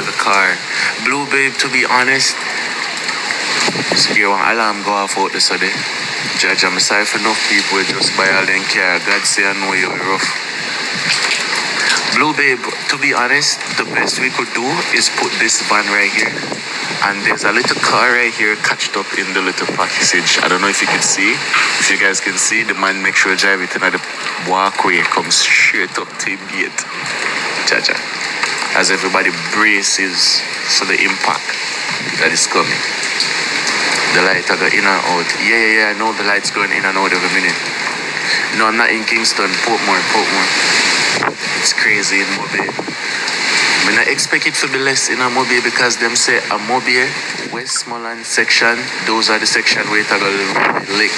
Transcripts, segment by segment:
secure the car. Blue babe, to be honest, secure one alarm go off out this day. Judge, I'm sorry for enough people just buy all them car. God say I know you're rough. Blue babe, to be honest, the best we could do is put this van right here. And there's a little car right here catched up in the little passage. I don't know if you can see. If you guys can see, the man make sure drive it in the walkway. Comes straight up to him gate. Jaja. As everybody braces for the impact that is coming. The light are going in and out. Yeah, I know the light's going in and out every minute. No, I'm not in Kingston. Portmore. It's crazy in Mobile. I not expect it to be less in a Mobile because them say a Mobile, Westmoreland section, those are the section where it go lick.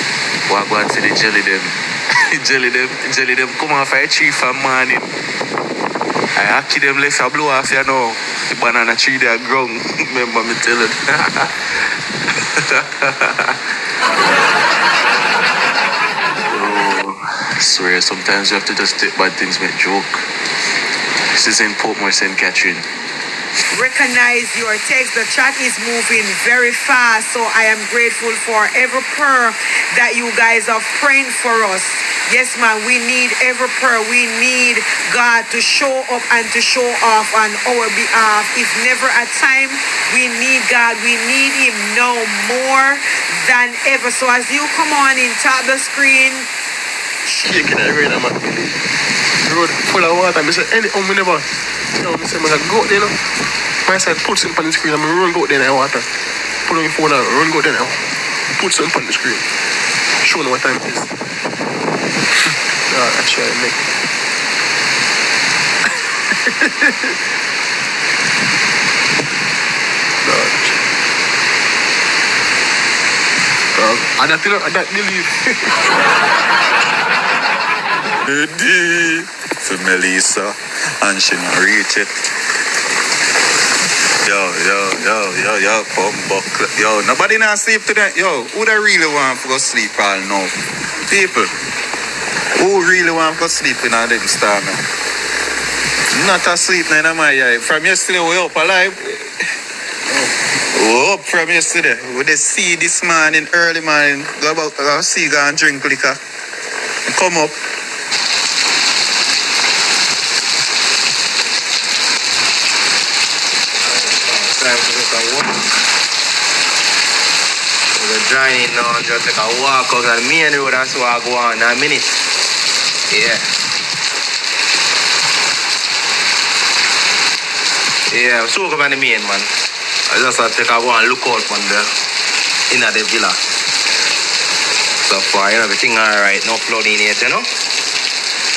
What go on for the jelly them. jelly them come off a tree for morning. I actually them left a blow off, you know. The banana tree they are grown. Remember me tell it. I swear, sometimes you have to just take bad things with joke. This is in Portmore, St. Catherine. Recognize your text. The chat is moving very fast, so I am grateful for every prayer that you guys are praying for us. Yes, man, we need every prayer. We need God to show up and to show off on our behalf. If never a time we need God, we need him now more than ever. So as you come on in, tap the screen. Shaking it right now, man. The road full of water. I said, we never. You know, I said, man, go out there now. I said, put something on the screen. I'm run go out there in the water. Put on your phone and run go out there now. Put something on the screen. Show them what time it is. Actually, make I don't believe. For Melissa, and she not reach it. Yo, bumbuck. Yo, nobody not sleep tonight. Yo, who they really want to go sleep all now? People, who really want to go sleep in a them star, man? Not asleep now in my eye. From yesterday, we up alive. We up from yesterday. We just see this morning, early morning, go about to see, go and drink liquor. Come up. We're joining now and just take a walk out on the main road and so I go on in a minute. Yeah, so come on the main, man. I just have to take a one look out on the in the villa. So far, you know, everything alright, no flooding yet, you know.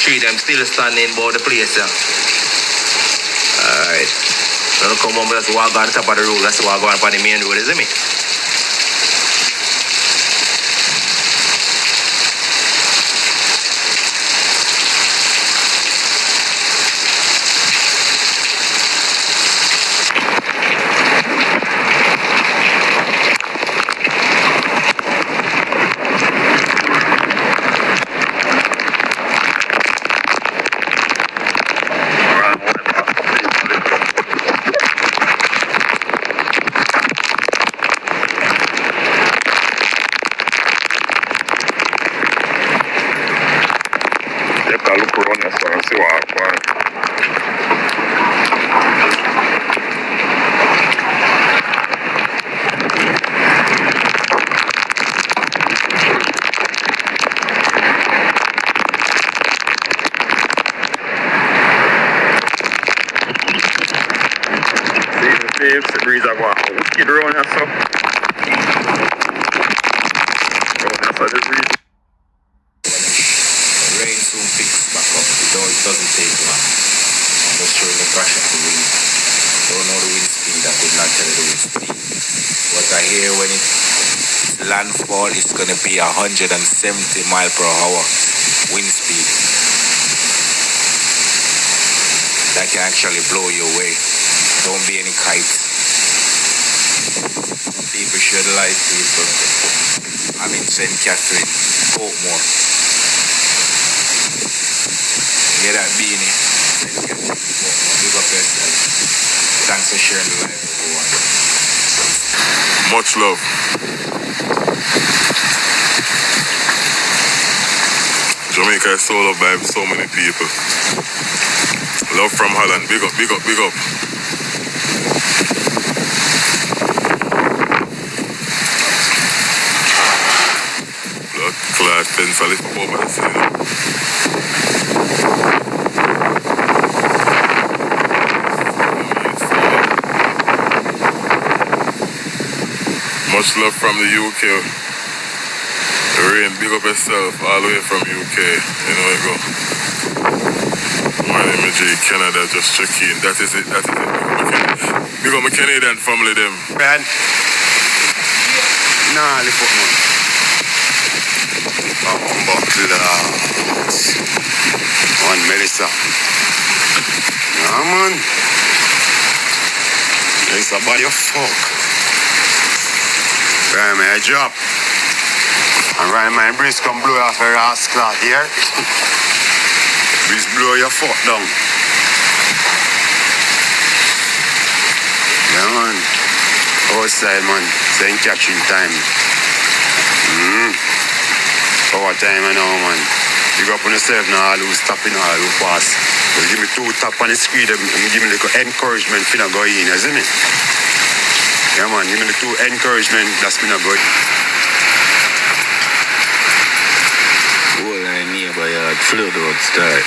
Three them still standing about the place, yeah. Alright. So come on, let's walk on the top of the road, let's walk on the main road, isn't it? Rain soon picks back up, though it doesn't take long. I'm just showing the pressure of the wind. Don't know the wind speed, I could not tell you the wind speed. What I hear when it landfall is going to be 170 mile per hour wind speed. That can actually blow you away. Don't be any kites. People should like people. I'm in St. Catherine, Portmore. Get that beanie. St. Catherine, Portmore. Big up yourself. Thanks for sharing the live, everyone. Much love. Jamaica is so loved by so many people. Love from Holland. Big up, big up, big up. Blood clot fence a little over the scene. Much love from the UK. Rain, big up yourself all the way from UK. You know it go. My name is J Canada, just check in. That is it, that is it. Big up my Canadian family them. Brad? Nah, lift up man. One Melissa. Nah man. Melissa body of fuck. Right man, I drop. And right my breeze come blow off her ass cloth here. Breeze blow your fuck down. Yeah man. Outside man. Same catching time. Our time I know man. You go up on yourself now, all who's stopping, all who pass. Just give me 2 tap on the screen and give me the encouragement for not go in, isn't it? Yeah man, give me the 2 encouragement, that's me not go in. Well, I nearby yard flood out start.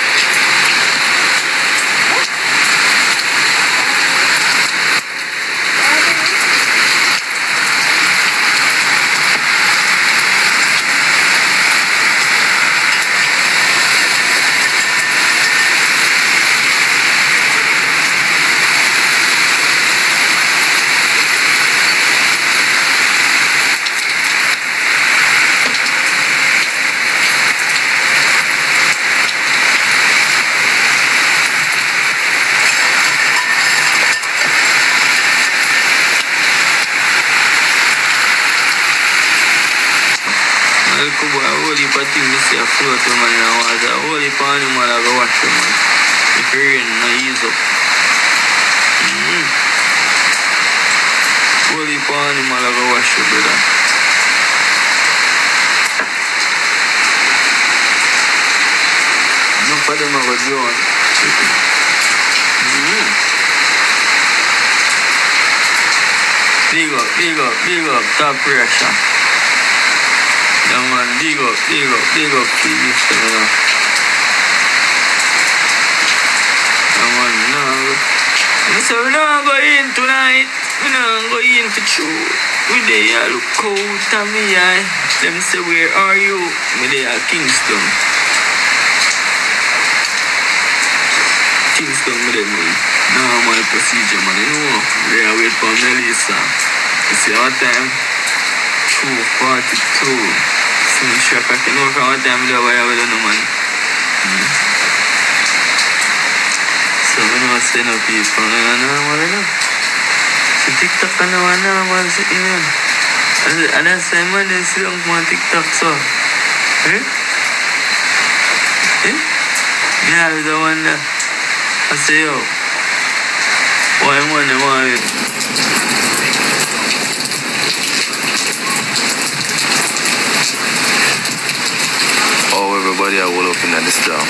But thing this year float man in the water. Hold it on him while I go wash him man. If it rain, no ease up. Hold it on him while I go wash him, brother. No for them I go drown. Big up, top pressure. Yeah man, dig up, please. Yeah man, no. So we don't go in tonight. We don't go in for true. We there look out at me eye. Them say where are you? Me there at Kingston. Kingston me there man. Normal procedure man, you know. They are wait for Melissa. You see our time? 2:42. Some shock I can know from what time we do what I don't know man. So we know what's no people. No. So TikTok and no one is it even. And that's the man they see on TikTok so. Yeah, I don't wonder. I say yo. Why money? Oh, everybody are all up in this town.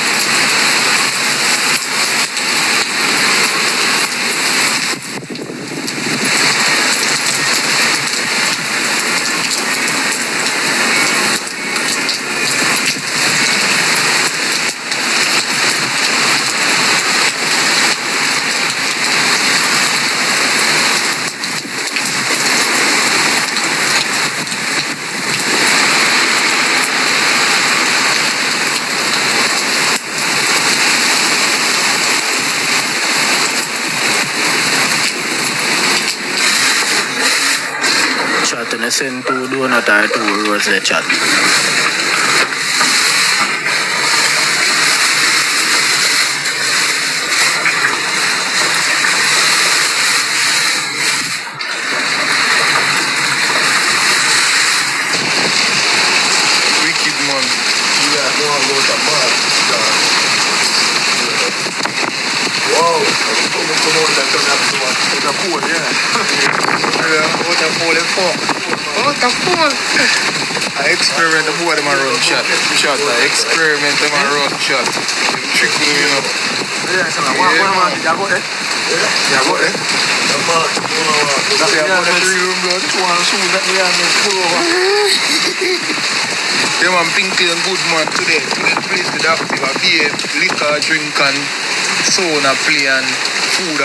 Send 2 donut or 2 roads the chat. Wicked man. You got no one about a bar. Wow. Come on, that turn up to what? pole, yeah. Out of pole and fuck. Out of pole. I experiment the board them a run shot. I experiment them a run shot. Trick me, you know. Yeah, so what man did you go there? Yeah, go there. That's the 3-room blood. One soon that me and me pull over. Yeah man, Pinky and good man today. Today place the active a beer, liquor, drink and sauna play and food.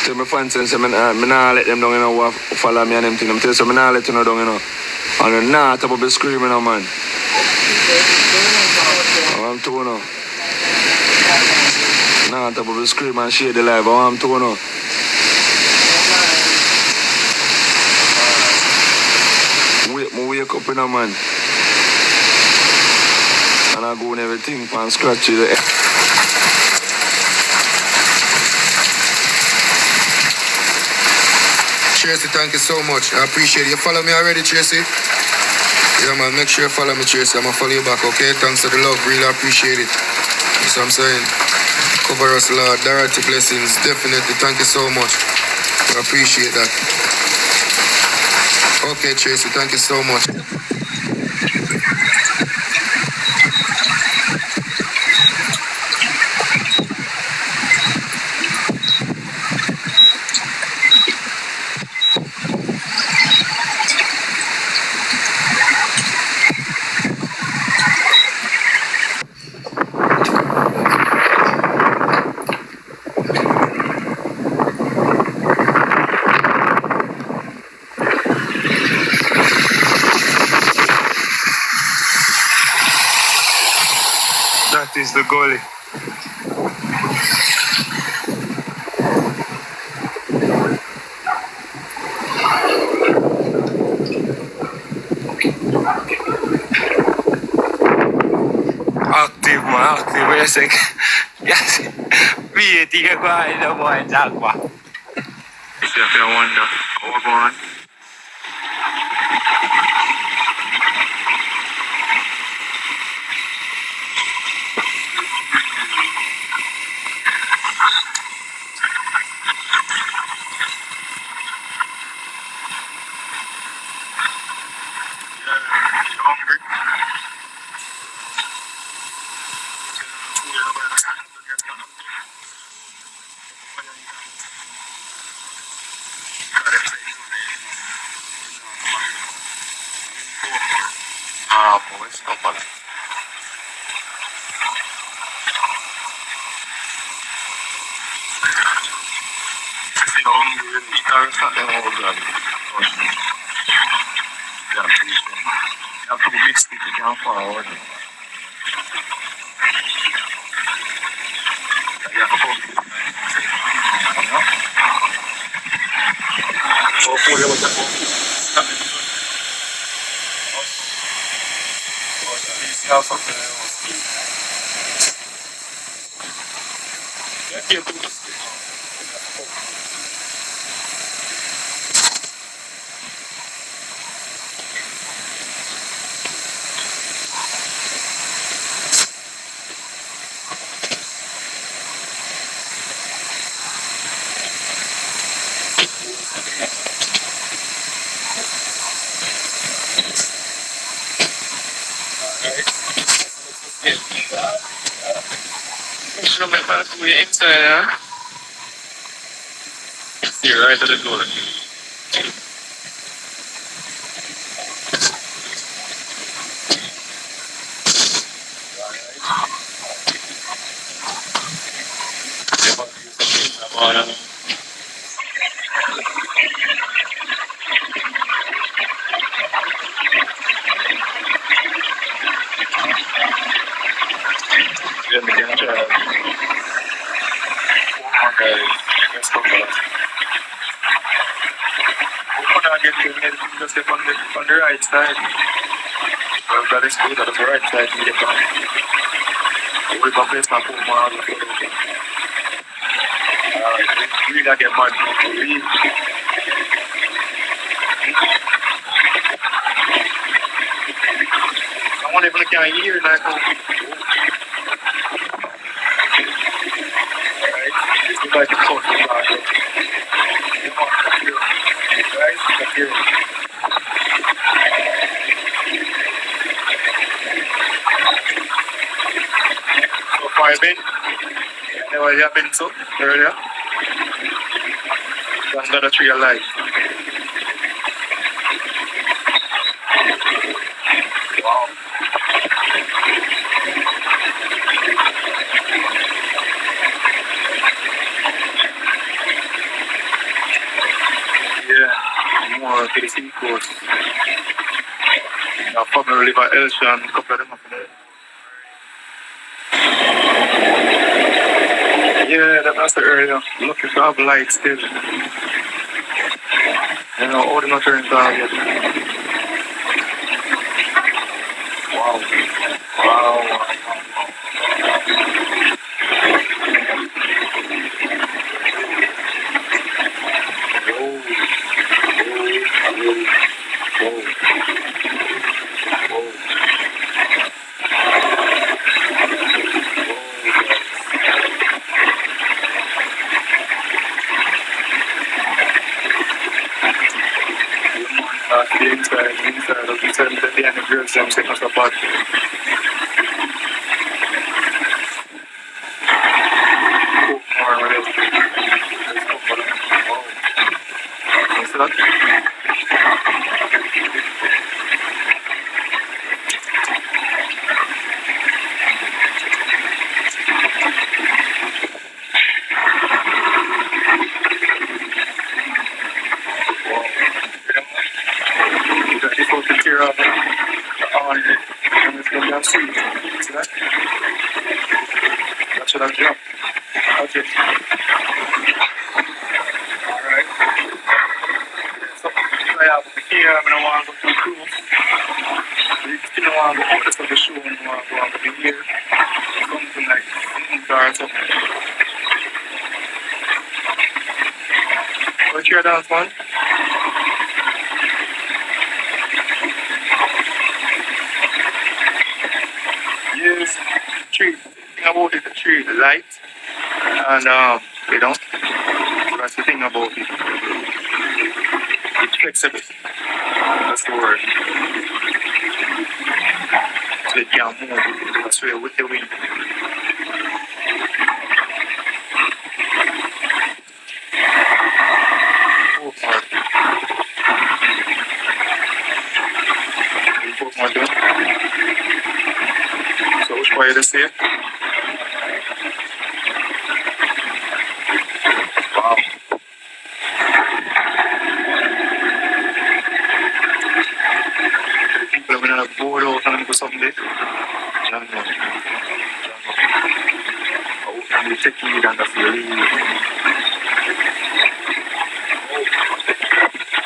So my fans say, me nah let them down, you know, what follow me and them thing. I'm telling you, me nah let you know down, you know. And you're not about to be screaming, man. I'm too, you know. Not about to be screaming and share the life. I'm too, you know. Wake up, you know, man. And I go and everything from scratch. Tracy, thank you so much. I appreciate it. You follow me already, Tracy? Yeah, man, make sure you follow me, Tracy. I'm going to follow you back, okay? Thanks for the love. Really appreciate it. That's what I'm saying. Cover us, Lord. Dorothy blessings. Definitely. Thank you so much. I appreciate that. Okay, Tracy. Thank you so much. That is the goalie. Active, man, active. Yes, yes. We take a go in the boy, Jaguar. If you wonder, go on. Boys, no problem. If you're hungry, you can't start them all done. Yeah, please. You have to mix it, you can't forward. You have to come. So, for you, what's that? At least you have something else. Yeah, can't do this. We're inside, huh? Here, right at the door. Just on the right side. Well, that is good. That's the right side to get back. We'll go place my phone on. Alright, we gotta get mad. I won't even get a year like Alright, this is like the sort of project. Right? Here. So far, been? Never have been so earlier. That's not a tree alive. Wow. Yeah, more to the sea coast. Now, probably River Elshan, a couple of them up there. Yeah, that's the area. Looking to have light still. You know, all the not turning target. Wow. Wow. The inside of the center, and the girls them take us apart. More or less. What's that? That's what I'm doing. Okay. Alright. So, I have here, I'm going to want to go to the crew. You still want to go out of the show and you want to go out of the year. Something like that or something. What's your dance, man? Yes, tree. The thing about it, the tree, the light, and you know, that's the thing about it. It's flexible. That's the word. So it can move. That's where with the wind. Oh, hard. You put more down. So which way to see it? Wow. The people are going to board out and go someday. John, no. Oh, and you take it and that's really...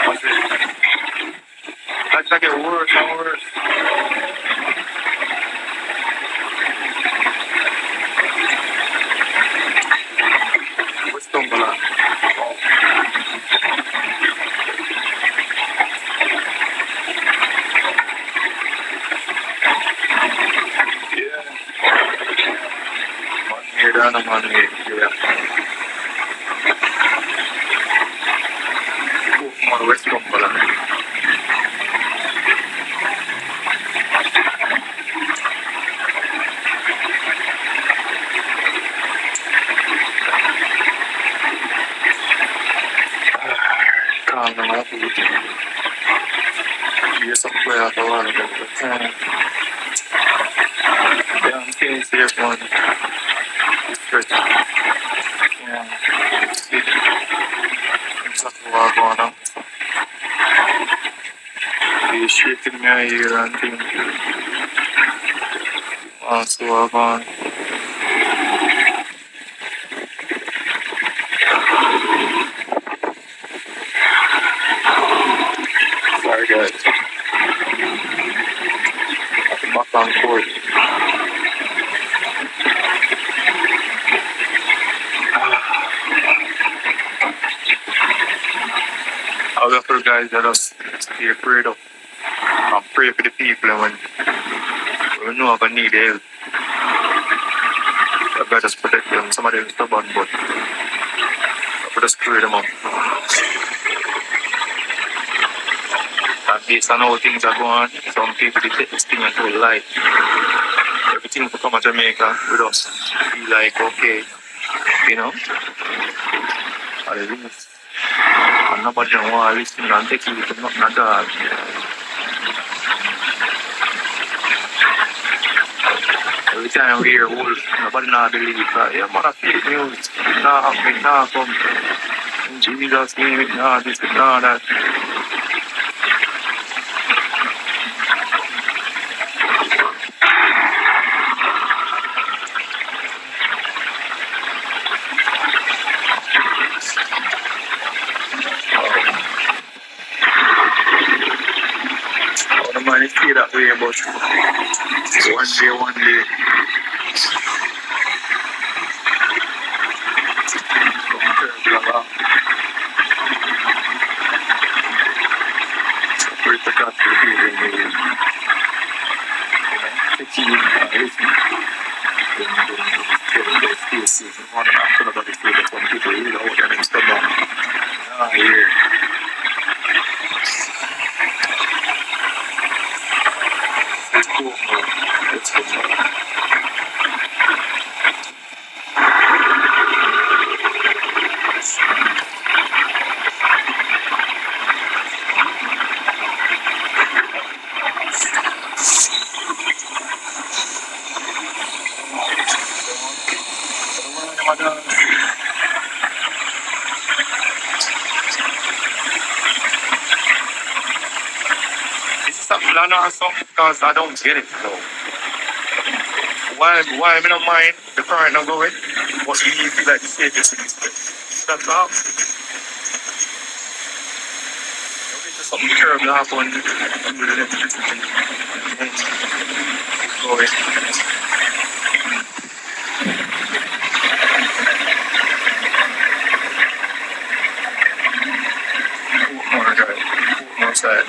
What's it? That's like a worse and worse. What's Tumbaland? Oh. Yeah. One year down and 1 year. Yeah. Oh, more West Tumbaland. Calm down, I'll be Yes, I'm playing out the line. Yeah, I'm getting serious one. It's good. Yeah. It's not a lot going on. The shit in my ear and things. So I'm on. Sorry, guys. guys that just stay prayed up and pray for the people and when we know if I need help. God just protect them. Some of them stubborn, but we just pray them up. And based on how things are going, some people they take this thing into light. Everything to come to Jamaica with us feel like okay, you know. At least and nobody don't want to listen and take you to nothing at all. Every time we hear wolf, nobody not believe that. Yeah, man, fake news. It not happen, it not come. In Jesus' name, it not this, it not that. Oh, the man is still that way, but one day. Pray to God for the people in the listen. Stay safe. You want to ask about the food that some people really out there and stubborn. Here. It's cool, man. It's cool, man. This is a plan or something because I don't get it though. Why I don't mind the current not going? What do you feel like the safest in this place? That's all. There's something terrible happened with the electricity. Going. Outside.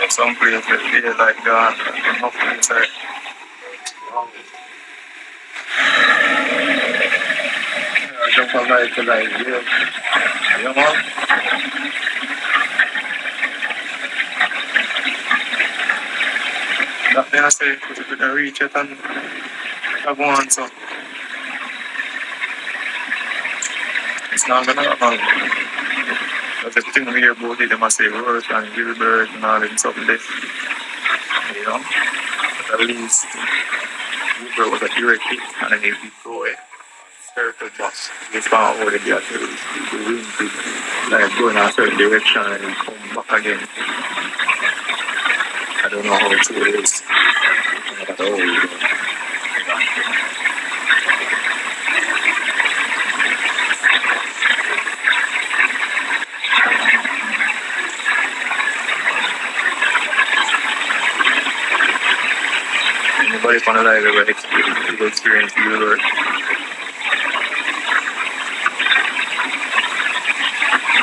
Some places feel like God, nothing inside. Jump from life to life, yeah. You know? That may I say, if you can reach it and have one, so it's not gonna happen. Because everything we hear about it, they must say words and Gilbert and all that stuff there. You know? But at least Gilbert was a direct hit and then he go away. Circle bus. It's found already at the wind to like go in a certain direction and then come back again. I don't know how true it is. Not at all, you know. Anybody from the live ever experience the Lord?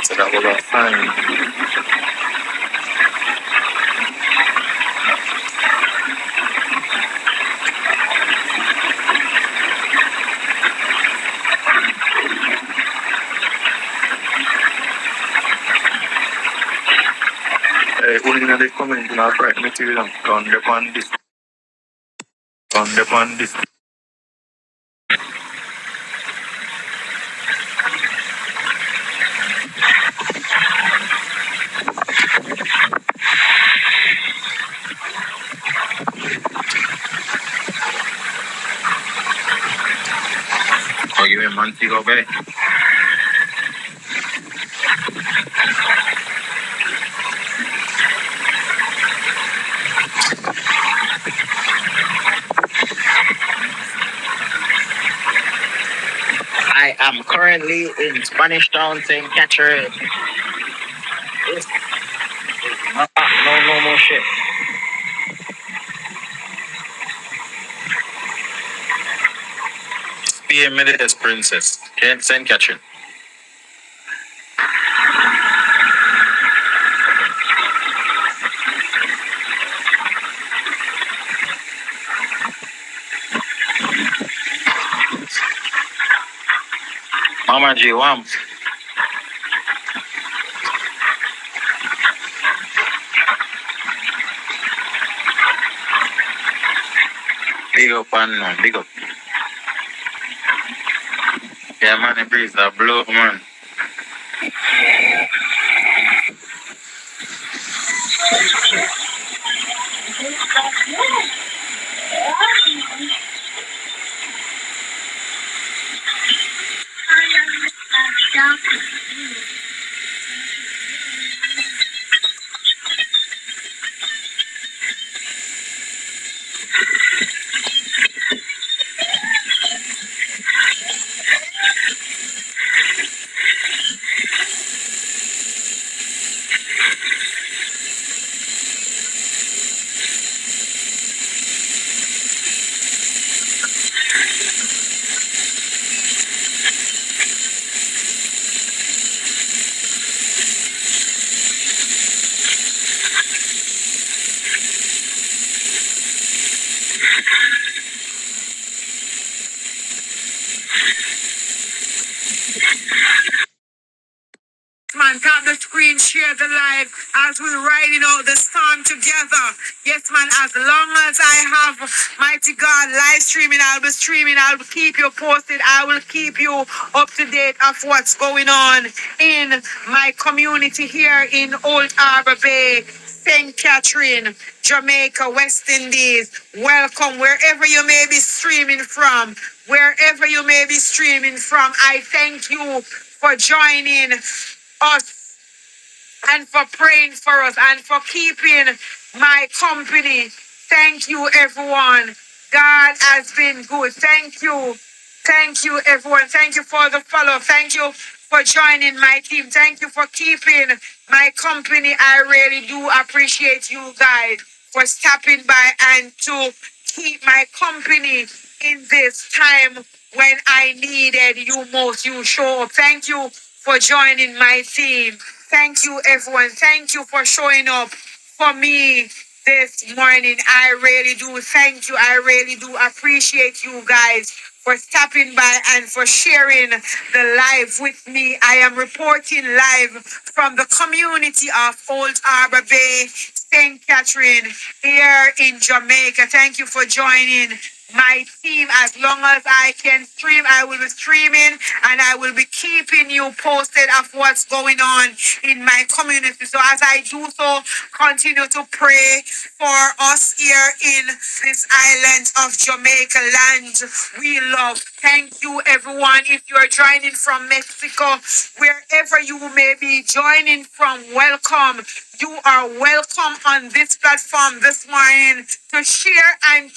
So that was our time. Only they come into our right material on the pan this. Oh, give me a man to go back. I'm currently in Spanish Town, St. Catherine. Yes. No more shit. PM Minutes Princess. Kent St. Catherine. Mama G Wam. Big up and big up. Yeah man, the breeze that blow man. Man, tap the screen, share the live as we're riding out the storm together. Yes, man, as long as I have mighty God live streaming, I'll be streaming. I'll keep you posted. I will keep you up to date of what's going on in my community here in Old Arbor Bay, St. Catherine, Jamaica, West Indies. Welcome wherever you may be streaming from. Wherever you may be streaming from, I thank you for joining us and for praying for us and for keeping my company. Thank you, everyone. God has been good. Thank you. Thank you, everyone. Thank you for the follow. Thank you for joining my team. Thank you for keeping my company. I really do appreciate you guys for stopping by and to keep my company in this time when I needed you most. You show up. Thank you for joining my team. Thank you, everyone. Thank you for showing up for me this morning. I really do. Thank you. I really do appreciate you guys for stopping by and for sharing the live with me. I am reporting live from the community of Old Arbor Bay, St. Catherine, here in Jamaica. Thank you for joining my team. As long as I can stream, I will be streaming and I will be keeping you posted of what's going on in my community. So as I do so, continue to pray for us here in this island of Jamaica land we love. Thank you, everyone. If you're joining from Mexico, wherever you may be joining from, welcome. You are welcome on this platform this morning to share and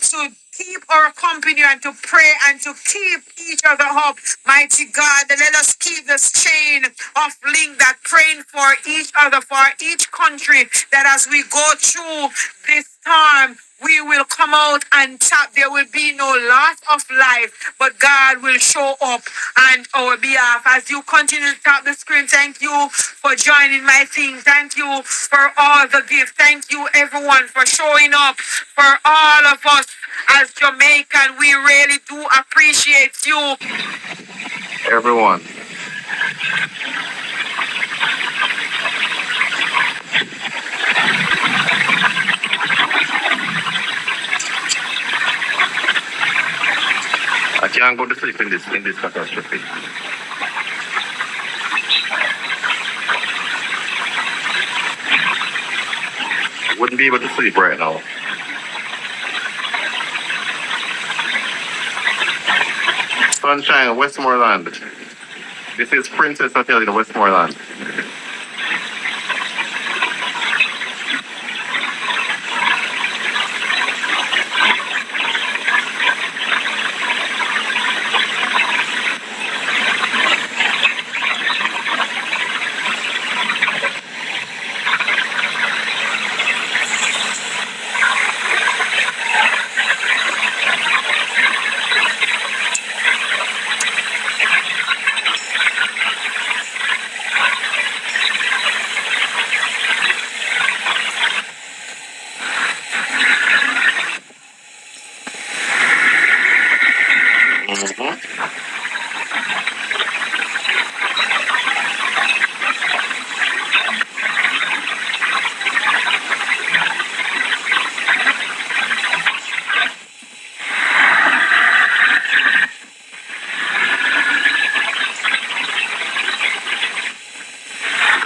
to keep our company and to pray and to keep each other up. Mighty God, let us keep this chain of link that praying for each other, for each country, that as we go through this storm, we will come out and tap. There will be no loss of life, but God will show up on our behalf. As you continue to tap the screen, thank you for joining my team. Thank you for all the gifts. Thank you, everyone, for showing up for all of us as Jamaican. We really do appreciate you. Everyone. I can't go to sleep in this catastrophe. Wouldn't be able to sleep right now. Sunshine, Westmoreland. This is Princess Hotel in Westmoreland.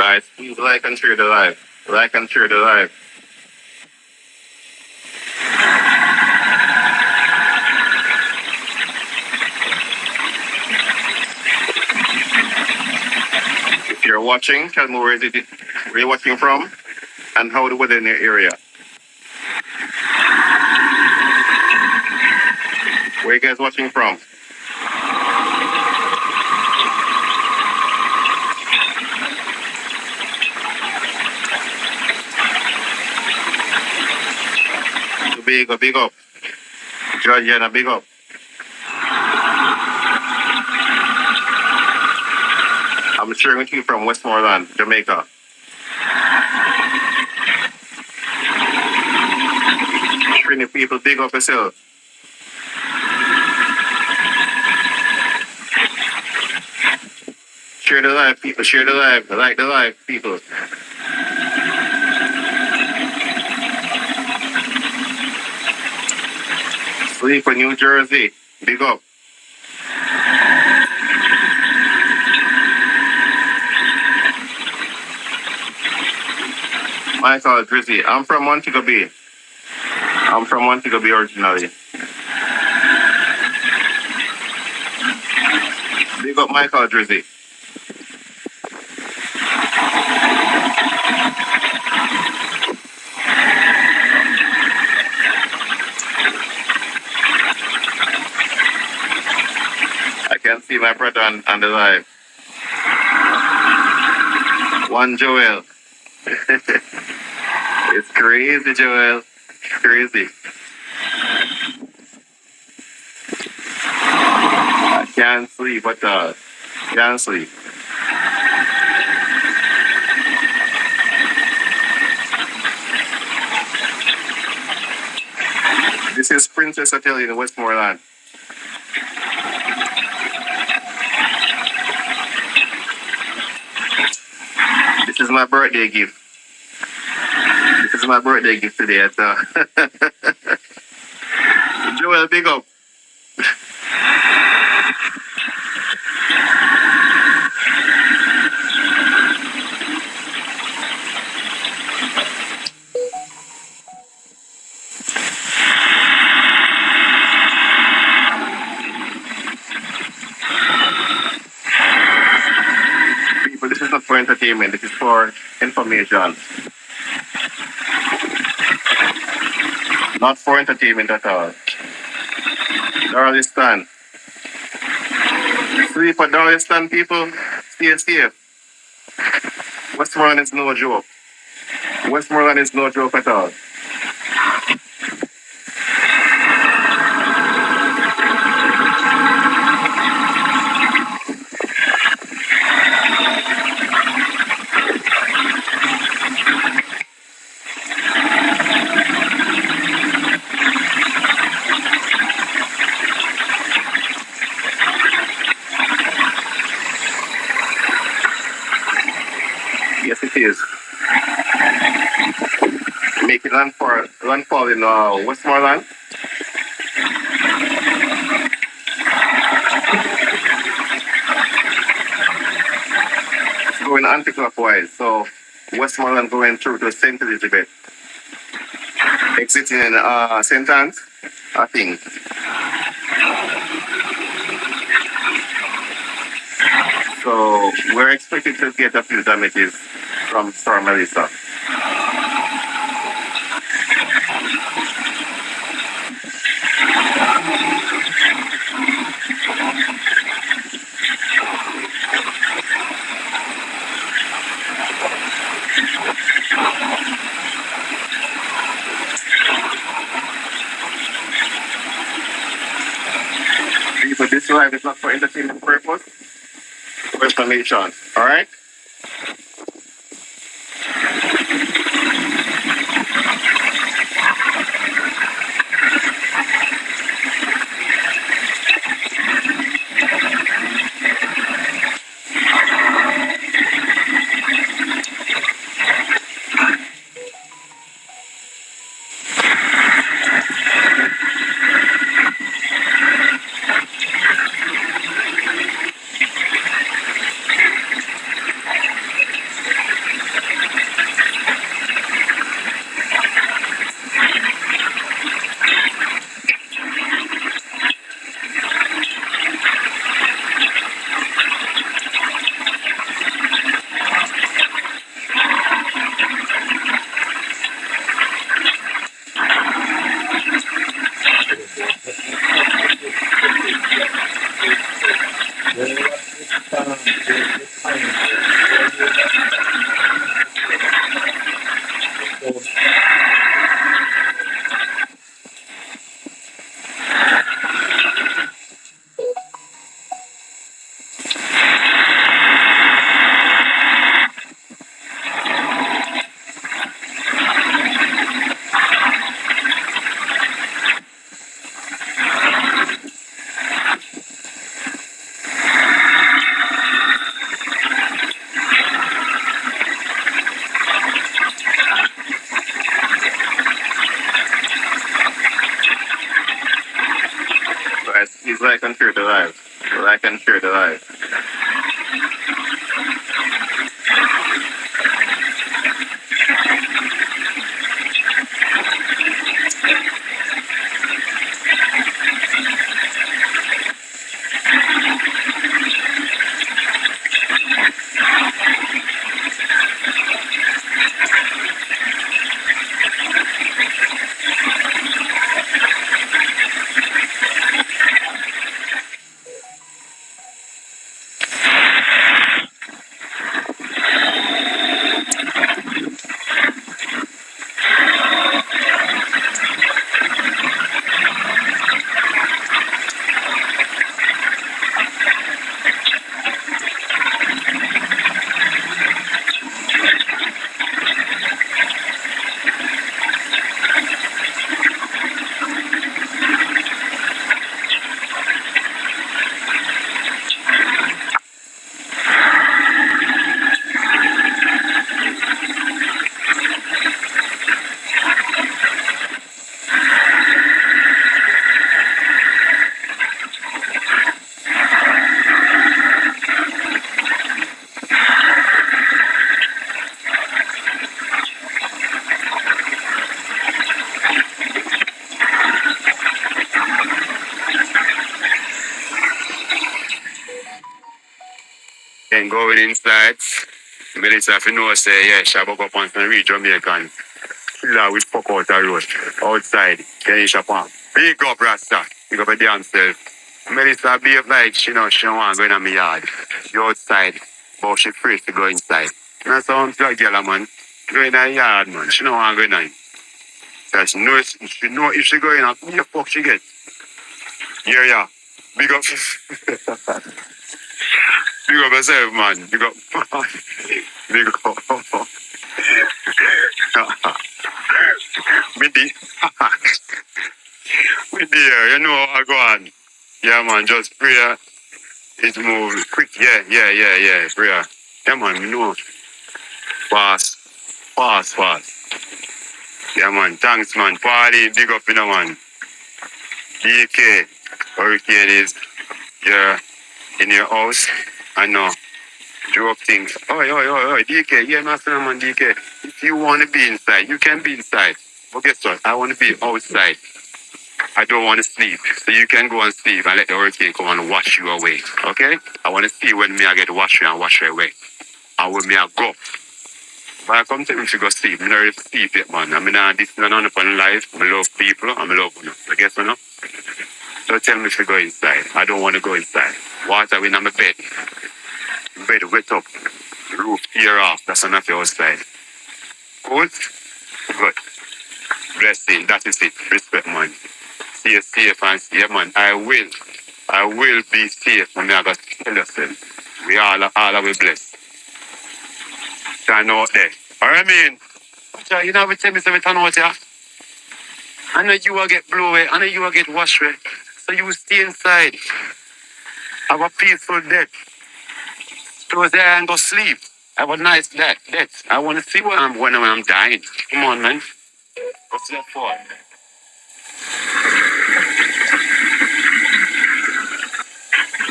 Guys, please like and share the live. Like and share the live. If you're watching, tell me where you're watching from and how the weather in your area. Where you guys watching from? Big up. Georgiana, big up. I'm sharing with you from Westmoreland, Jamaica. Trini people, big up yourself. Share the live, people. Share the live. Like the live, people. Sleep in New Jersey. Big up. Michael Drizzy. I'm from Montego Bay. I'm from Montego Bay originally. Big up Michael Drizzy. I can see my brother on the live. One Joel. It's crazy, Joel. It's crazy. I can't sleep at all. Can't sleep. This is Princess Hotel in Westmoreland. This is my birthday gift. This is my birthday gift today. Joel, big up. People, this is not for entertainment. This is for information. Not for entertainment at all. Darlistan. Sleep at Darlistan, people. Stay safe. Westmoreland is no joke. Westmoreland is no joke at all. Yes, it is. Making landfall in Westmoreland. It's going anti-clockwise, so Westmoreland going through to St. Elizabeth. Exiting in St. Anne's, I think. So we're expecting to get a few damages from Storm Melissa. But this live is not for entertainment purpose, for information. All right? live. Like and share the live. Then going inside, Melissa, if you know, say, yeah, Shabba up on some real Jamaican. Killer with fuck out the road. Outside, Kenny Shapan. Big up, Rasta. Big up a damn self. Melissa behave like she know she don't want to go in my yard. She outside, but she afraid to go inside. And that's how I'm telling girl, man. Go in her yard, man. She don't want to go in. So she know if she go in, what the fuck she get? Yeah, yeah. Big up. Big up yourself, man. Big up. Big up. Me dear. Me dear, you know how I go on. Yeah, man, just prayer. It move quick. Yeah. Prayer. Yeah, man, me know. Fast. Yeah, man, thanks, man. Party, big up, you know, man. DK, hurricane is, yeah, in your house. I know. Joke things. Oi, DK, yeah, master, man, DK. If you want to be inside, you can be inside. But guess what? I want to be outside. I don't want to sleep. So you can go and sleep and let the hurricane come and wash you away. Okay? I want to see when me I get to wash you and wash you away. And when me I go. But I come tell me to go sleep. I don't really sleep yet, man. I mean, this is none upon life. I love people. I love you. So guess what? No? So tell me to go inside. I don't want to go inside. Water in my bed. Bed wet up. Roof tear off. That's enough outside. Good? Good. Blessing. That is it. Respect, man. Stay safe and yeah, man. I will be safe. And I got to tell yourself. We all are blessed. Turn out there. Alright, man. You know what tell me something turn out here? I know you will get blown away. I know you will get washed away. So you will stay inside. Have a peaceful death. Close there and go sleep. Have a nice death. I want to see when I'm dying. Come on, man. What's that for?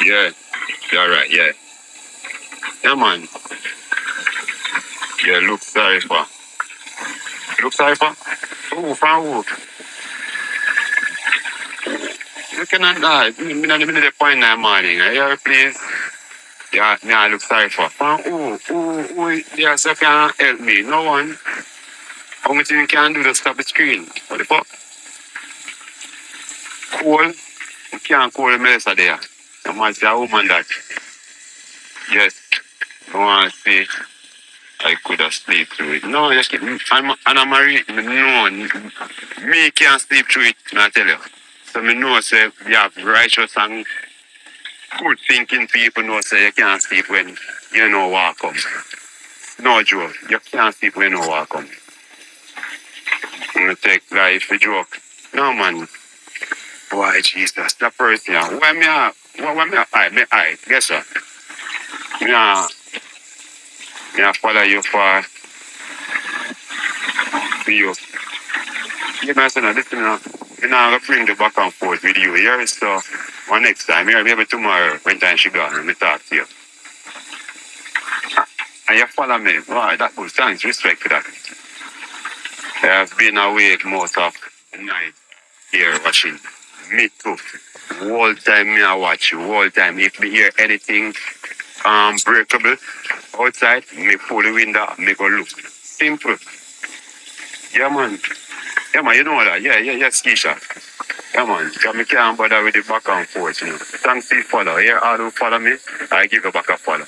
Yeah. You're right, yeah. Yeah, man. Yeah, look sorry for. Look sorry for? Who? From who? You cannot die. I'm not even the point in the morning. Yeah, please. Yeah, I look sorry for. From who? Yeah, so can help me. No one. How much you can do to stop the screen? What the fuck? Cool. You can't call the Melissa there. You must be a woman that. Yes. I want to see. I could have sleep through it. No, just keep. I'm married. No, me can't sleep through it. I tell you. So me know say you have righteous and good thinking people know say you can't sleep when you know what come. No joke. You can't sleep when you know what come. I'm gonna take life for joke. No man. Why Jesus? That person. Why me? I guess what? Me I follow you for you. You know, listen, you know, I'm going to bring the back and forth with you here, so One next time, here, maybe tomorrow, when time she gone, let me talk to you. And you follow me. Wow, that was thanks, respect for that. I have been awake most of the night here watching. Me too. Whole time me I watch you. Whole time. If me hear anything breakable outside, me pull the window, me go look. Simple. Yeah man. Yeah man, you know that. Yes, Keisha. Yeah man. Cause me can't bother with the back and forth, you know. Thanks to follow. Here all who follow me, I give you back a follow.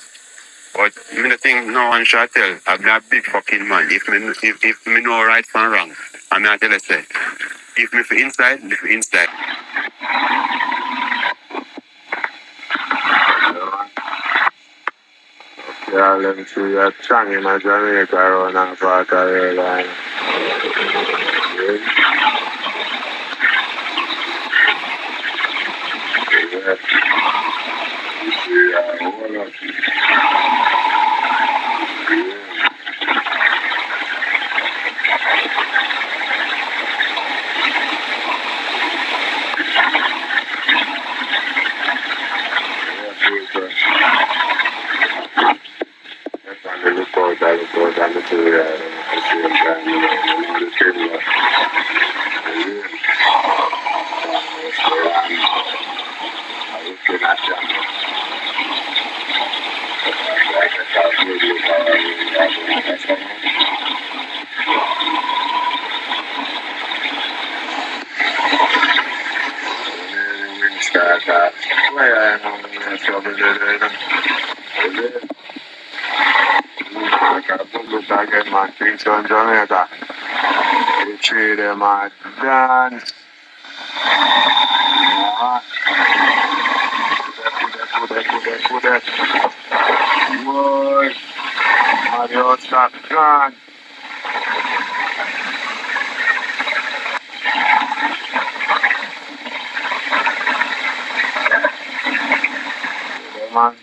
But me the thing no one shall tell. I'm a big fucking man. If me know right from wrong, I'm not tell you say. If me for inside, me for inside. Yeah, let me see that song in Jamaica around that part of the line. Yeah. Yeah, hold up. I look out, and the two at the same time, you know, the similar. I was looking at them. Like I thought maybe we start that. Why I am trouble there. Like I look again, man, things on Jamaica. The three of them are dance. Put that. Boy, Mario, stop gone. Man,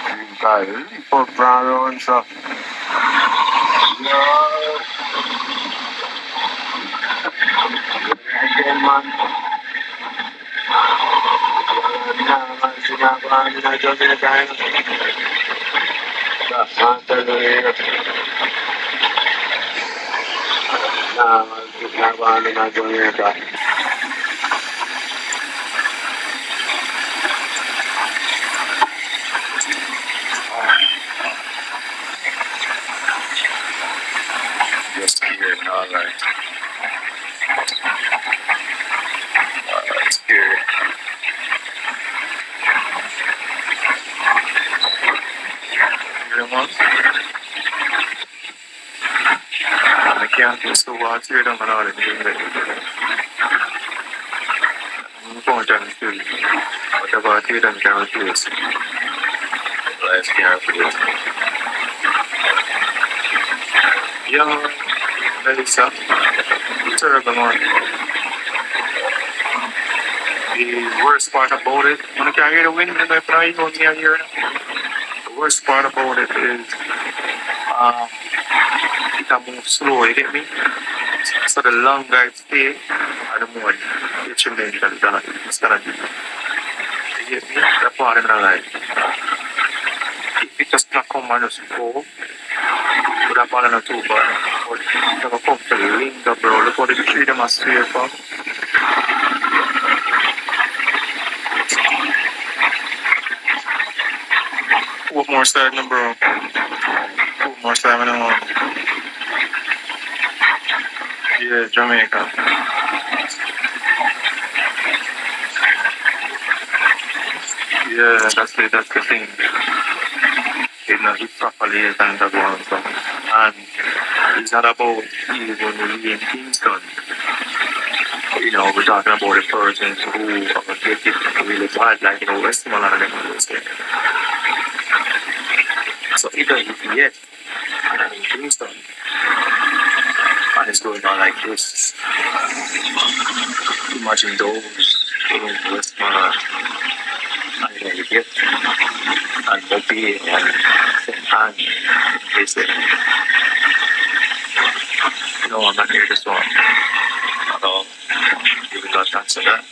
you got it. For brown round, so. Yo, again, man. Nah, man, see, I'm going to Jamaica. That's man, tell you. Nah, man, see, I'm going to Jamaica. Just here, all right. Scary. You know, I can't do so watch here, I'm not in the I'm going to do whatever I did, I'm going to do it. Let's get it. Yeah, that is a terrible one. The worst part about it, when I can hear the wind in my pride, on me here. The worst part about it is, it can move slow, you get me? So the longer it stays, and the more detrimental it's gonna be. You get me? The part in my life. If it just not come and just go, would have been too bad. But it never come to linger, bro. Look how the tree them are straight from. 4 more starting, bro. 4 more starting on. Yeah, Jamaica. Yeah, that's the thing. It's not hit properly as time to go on. So. And it's not about even being things done. You know, we're talking about a person who get it really bad, like, you know, Westmoreland and them those things. So it doesn't yet. And things done. And it's going on like this. Imagine those in Westmoreland. And you know, you get and Mopi and they say, no, I'm not here this one at all. Even got thanks for that.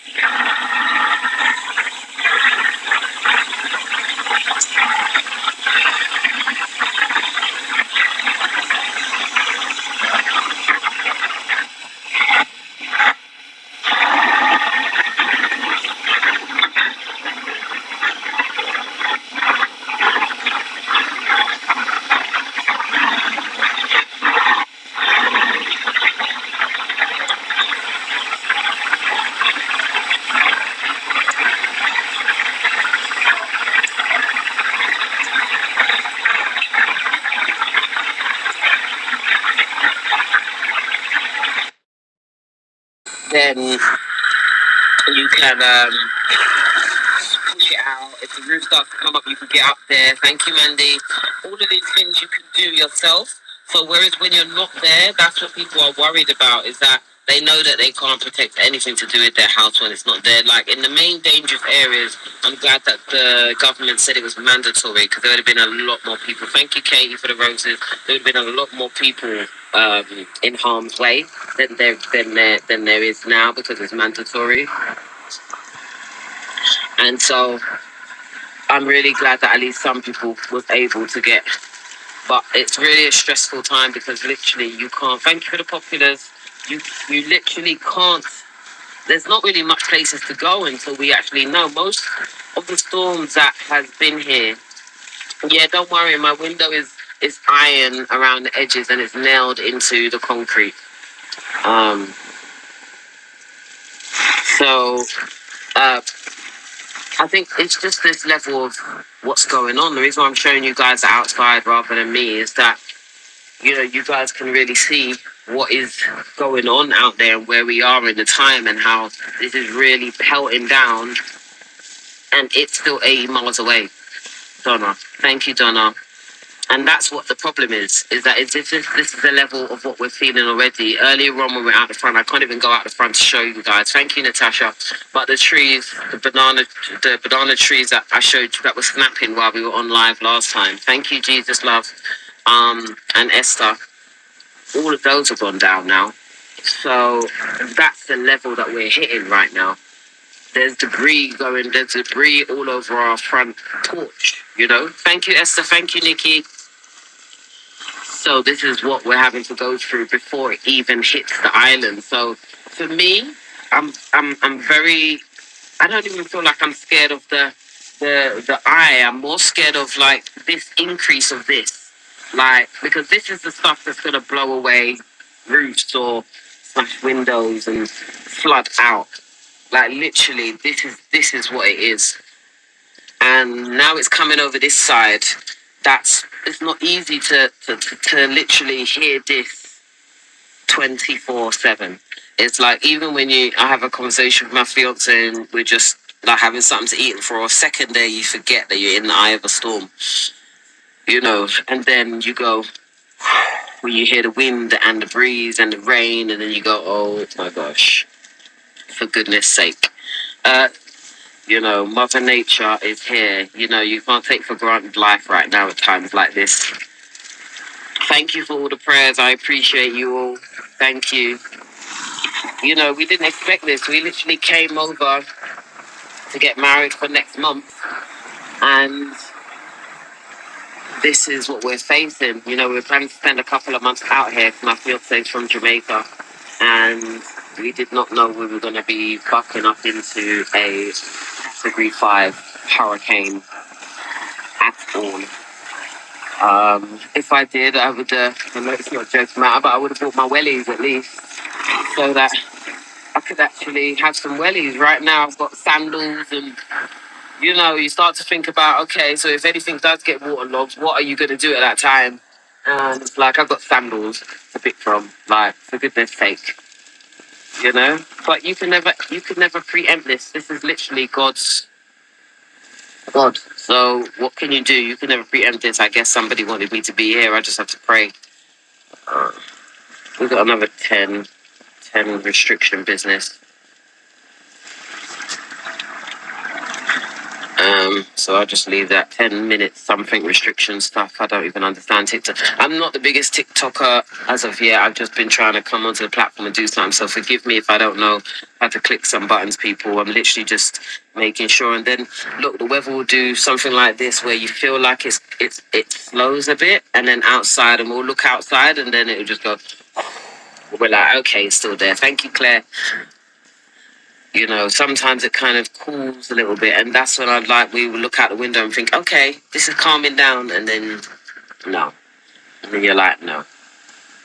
then you can push it out. If the roof starts to come up, you can get up there. Thank you, Mandy. All of these things you can do yourself. So whereas when you're not there, that's what people are worried about, is that they know that they can't protect anything to do with their house when it's not there. Like in the main dangerous areas, I'm glad that the government said it was mandatory, because there would have been a lot more people. Thank you, Katie, for the roses. There would have been a lot more people in harm's way than there is now, because it's mandatory. And so I'm really glad that at least some people was able to get. But it's really a stressful time, because literally you can't. Thank you for the populars. You literally can't. There's not really much places to go until we actually know. Most of the storms that has been here. Yeah, don't worry. My window is iron around the edges and it's nailed into the concrete. So I think it's just this level of what's going on. The reason why I'm showing you guys the outside rather than me is that, you know, you guys can really see what is going on out there and where we are in the time, and how this is really pelting down, and it's still 80 miles away. Donna, thank you, Donna. And that's what the problem is that this is the level of what we're feeling already. Earlier on when we were out the front, I can't even go out the front to show you guys. Thank you, Natasha. But the trees, the banana trees that I showed you that were snapping while we were on live last time. Thank you, Jesus Love, and Esther. All of those have gone down now. So that's the level that we're hitting right now. There's debris all over our front porch, you know. Thank you, Esther. Thank you, Nikki. So this is what we're having to go through before it even hits the island. So for me, I'm very, I don't even feel like I'm scared of the eye. I'm more scared of like this increase of this. Like, because this is the stuff that's gonna blow away roofs or smash windows and flood out. Like literally, this is what it is. And now it's coming over this side. It's not easy to literally hear this 24/7. It's like even when I have a conversation with my fiance and we're just like having something to eat, and for a second there you forget that you're in the eye of a storm. You know, and then you go, when you hear the wind and the breeze and the rain, and then you go, oh my gosh, for goodness sake. You know, Mother Nature is here. You know, you can't take for granted life right now at times like this. Thank you for all the prayers. I appreciate you all. Thank you. You know, we didn't expect this. We literally came over to get married for next month, and this is what we're facing. You know, we were planning to spend a couple of months out here, because my fiance's from Jamaica, and we did not know we were going to be bucking up into a Category 5 hurricane at all. If I did, I would, I know it's not jokes matter, but I would have bought my wellies at least, so that I could actually have some wellies. Right now I've got sandals, and you know, you start to think about, okay, so if anything does get waterlogged, what are you going to do at that time? And it's like, I've got sandals to pick from, like, for goodness sake, you know? But you could never preempt this. This is literally God. So what can you do? You can never preempt this. I guess somebody wanted me to be here. I just have to pray. We've got another 10 restriction business. So I'll just leave that 10 minutes something restriction stuff. I don't even understand TikTok. I'm not the biggest TikToker as of yet. I've just been trying to come onto the platform and do something. So forgive me if I don't know how to click some buttons, people. I'm literally just making sure. And then look, the weather will do something like this where you feel like it slows a bit, and then outside, and we'll look outside, and then it'll just go. We're like, okay, it's still there. Thank you, Claire. You know, sometimes it kind of cools a little bit, and that's when we would look out the window and think, okay, this is calming down, and then no. And then you're like, no.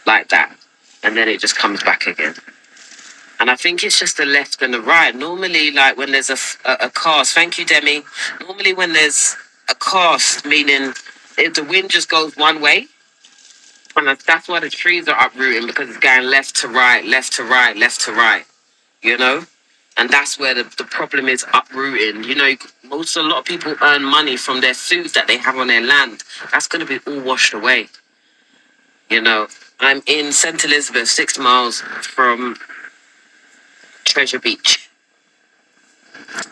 Like that. And then it just comes back again. And I think it's just the left and the right. Normally, like when there's a cast, thank you, Demi. Normally when there's a cast, meaning if the wind just goes one way, and that's why the trees are uprooting, because it's going left to right, left to right, left to right. you know? And that's where the problem is uprooting. You know, a lot of people earn money from their food that they have on their land. That's going to be all washed away. You know, I'm in St. Elizabeth, 6 miles from Treasure Beach.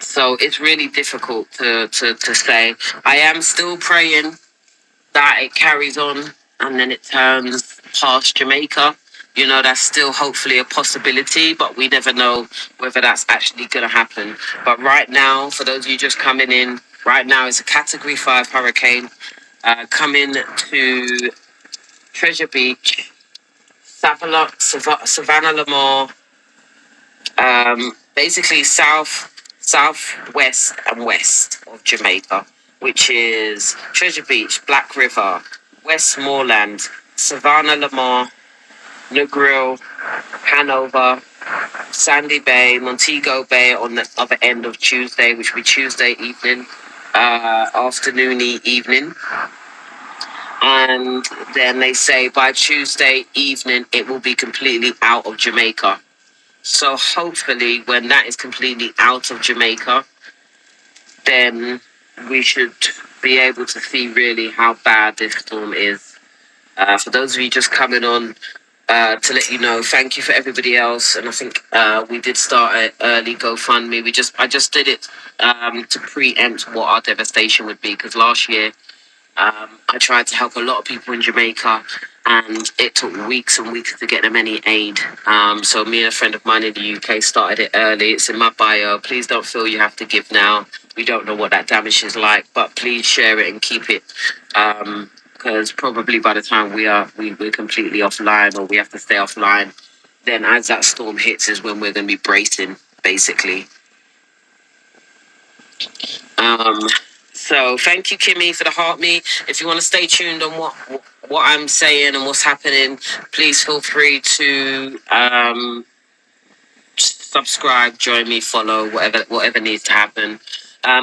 So it's really difficult to say. I am still praying that it carries on and then it turns past Jamaica. You know, that's still hopefully a possibility, but we never know whether that's actually going to happen. But right now, for those of you just coming in, right now it's a Category 5 hurricane coming to Treasure Beach, Savannah Lamar, basically southwest and west of Jamaica, which is Treasure Beach, Black River, Westmoreland, Savannah Lamar, Negril, Hanover, Sandy Bay, Montego Bay on the other end of Tuesday, which will be Tuesday evening, afternoony evening. And then they say by Tuesday evening, it will be completely out of Jamaica. So hopefully when that is completely out of Jamaica, then we should be able to see really how bad this storm is. For those of you just coming on, to let you know, thank you for everybody else. And I think we did start an early GoFundMe. I just did it to preempt what our devastation would be, because last year I tried to help a lot of people in Jamaica, and it took weeks and weeks to get them any aid. So me and a friend of mine in the UK started it early. It's in my bio. Please don't feel you have to give now. We don't know what that damage is like, but please share it and keep it. Because probably by the time we're completely offline, or we have to stay offline, then as that storm hits is when we're going to be bracing, basically. So thank you, Kimmy, for the heart me. If you want to stay tuned on what I'm saying and what's happening, please feel free to subscribe, join me, follow, whatever needs to happen.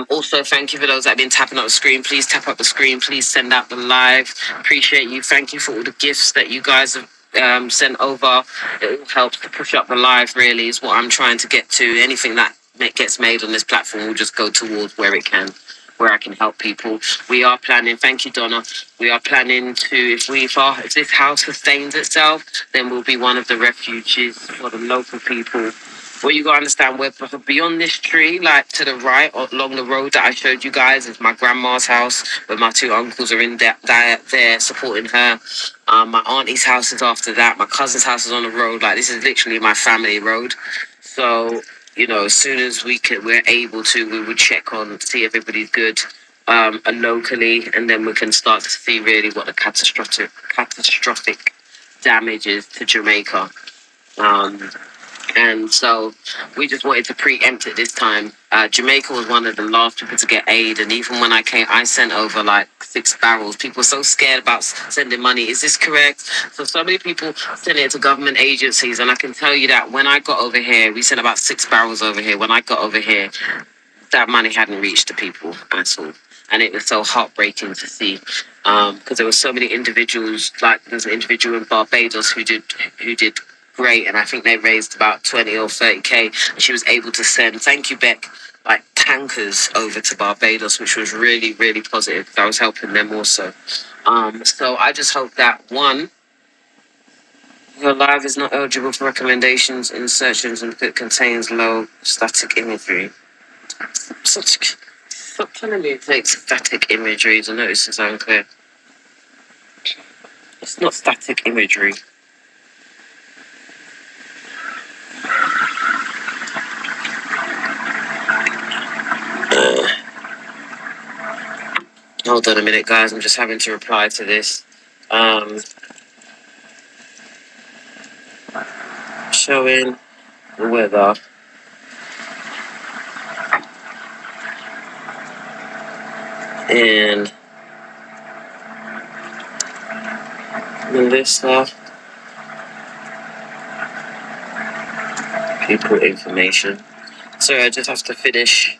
Also, thank you for those that have been tapping up the screen. Please tap up the screen. Please send out the live. Appreciate you. Thank you for all the gifts that you guys have sent over. It all helps to push up the live, really, is what I'm trying to get to. Anything that gets made on this platform will just go towards where it can, where I can help people. We are planning, thank you, Donna. We are planning to, if this house sustains itself, then we'll be one of the refuges for the local people. Well, you gotta understand, we're beyond this tree, like to the right, along the road that I showed you guys, is my grandma's house, where my two uncles are in there supporting her. My auntie's house is after that. My cousin's house is on the road. Like, this is literally my family road. So, you know, as soon as we're able to, we would check on, see if everybody's good, locally, and then we can start to see really what the catastrophic damage is to Jamaica. And so we just wanted to preempt it this time. Jamaica was one of the last people to get aid, and even when I came, I sent over like 6 barrels. People were so scared about sending money. Is this correct? So many people sent it to government agencies, and I can tell you that when I got over here, we sent about 6 barrels over here. When I got over here, that money hadn't reached the people at all. And it was so heartbreaking to see, because there were so many individuals. Like, there's an individual in Barbados who did great, and I think they raised about 20 or 30k, and she was able to send, thank you, Beck, like tankers over to Barbados, which was really, really positive. I was helping them also. So I just hope that, one, your live is not eligible for recommendations, insertions, and it contains low static imagery. Stop telling me it takes static imagery to notice it's unclear. It's not static imagery. Hold on a minute, guys. I'm just having to reply to this. Showing the weather. And Melissa. People information. Sorry, I just have to finish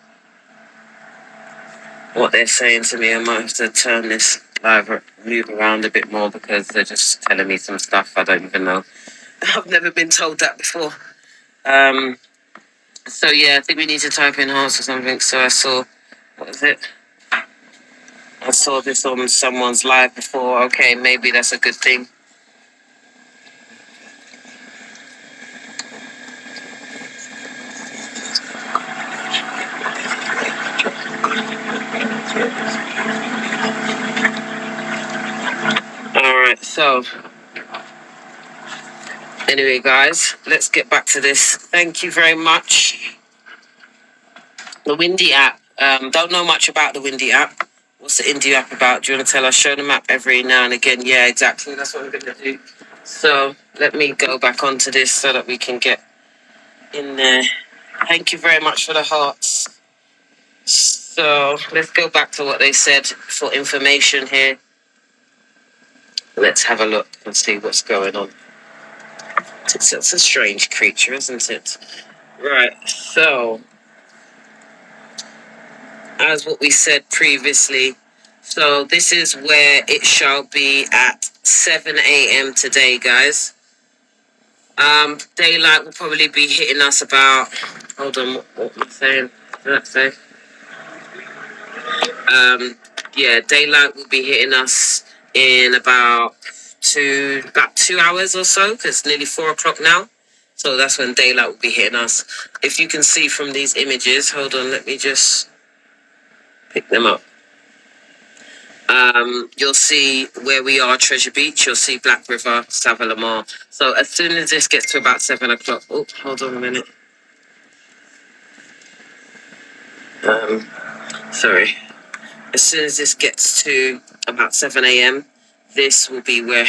what they're saying to me. I might have to turn this live, move around a bit more, because they're just telling me some stuff I don't even know. I've never been told that before. So yeah, I think we need to type in hearts or something. So I saw, what was it? I saw this on someone's live before. Okay, maybe that's a good thing. All right, so anyway, guys, let's get back to this. Thank you very much. The Windy app. Don't know much about the Windy app. What's the Indie app about? Do you want to tell us? Show the map every now and again. Yeah, exactly. That's what I'm going to do. So let me go back onto this so that we can get in there. Thank you very much for the hearts. So let's go back to what they said for information here. Let's have a look and see what's going on. It's a strange creature, isn't it? Right, so as what we said previously, so this is where it shall be at 7 a.m. today, guys. Daylight will probably be hitting us about, hold on, what am I saying? What did I say? Yeah, daylight will be hitting us in about 2 hours or so, because it's nearly 4 o'clock now. So that's when daylight will be hitting us. If you can see from these images, hold on, let me just pick them up. You'll see where we are, Treasure Beach. You'll see Black River, Savalamar. So as soon as this gets to about 7 o'clock, oh, hold on a minute. Sorry. As soon as this gets to about 7 a.m., this will be where